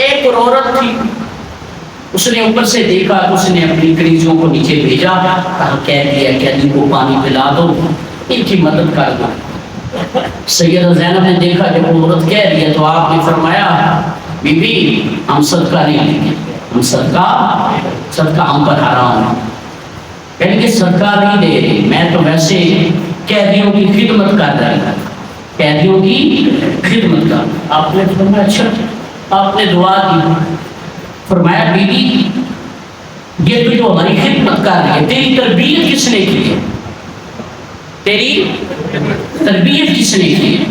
ایک اور عورت تھی، اس نے اوپر سے دیکھا، اس نے اپنی کلیجوں کو نیچے بھیجا، کہہ دیا کہ علی کو پانی پلا دو، ان کی مدد کر دو۔ سیدہ زینب نے دیکھا جب وہ عورت کہہ دیا تو آپ نے فرمایا بی بی ہم صدقہ نہیں لیں گے، ہم صدقہ ہم پر حرام ہے، یعنی کہ صدقہ نہیں دے رہے، میں تو ویسے قیدیوں کی خدمت کر رہا ہوں، قیدیوں کی خدمت کر۔ آپ نے فرمایا اچھا، آپ نے دعا دی، فرمایا بی بی یہ تو جو ہماری خدمت کر رہی ہے، تیری تربیت کس نے کی ہے؟ تیری تربیت کس نے کی ہے؟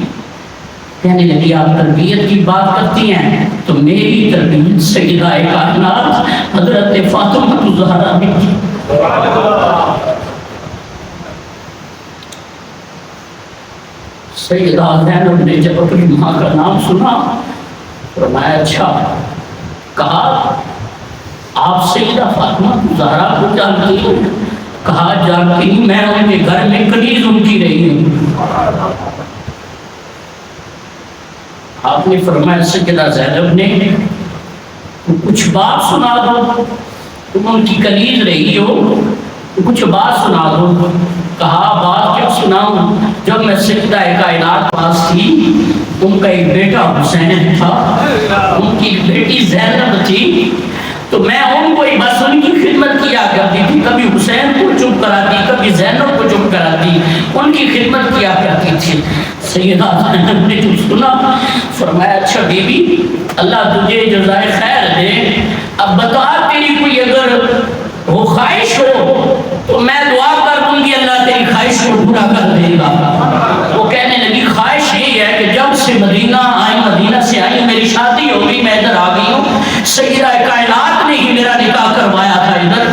کہنے لگی آپ تربیت کی بات کرتی ہیں تو میری تربیت سیدہ کائنات حضرت فاطمہ الزہرا نے کی۔ سیدہ زینب نے جب اپنی ماں کا نام سنا فرمایا اچھا، کہا آپ سیدہ فاطمہ الزہرا کو جانتی ہیں؟ کہا جانتی ہوں، میں ان کے گھر میں کنیز ان کی رہی ہوں۔ آپ نے فرمایا سیدہ زینب نے کچھ بات سنا دو، تم ان کی کنیز رہی ہو، کچھ بات سنا دو۔ کہا بات کیا سناؤں؟ جب میں سیدہ کائنات پاس تھی، ان کا ایک بیٹا حسین تھا، ان کی بیٹی زینب تھی، تو میں ان کو بس ان کی خدمت کیا کرتی تھی، کبھی حسین کو چپ کراتی، کبھی زینب کو چپ کراتی، ان کی خدمت کیا کرتی تھی۔ سیدہ زینب نے جو سنا فرمایا اچھا بی بی اللہ تجھے جزائے خیر دے، اب بتا تیری کوئی اگر وہ خواہش ہو تو میں دعا کر دوں گی اللہ تیری خواہش کو پورا کر دے گا۔ وہ کہنے لگی خواہش یہ ہے کہ جب سے مدینہ آئی، مدینہ سے آئی، میری شادی ہو گئی، میں ادھر آ گئی ہوں، سیدہ کائنات نے ہی میرا نکاح کروایا تھا ادھر،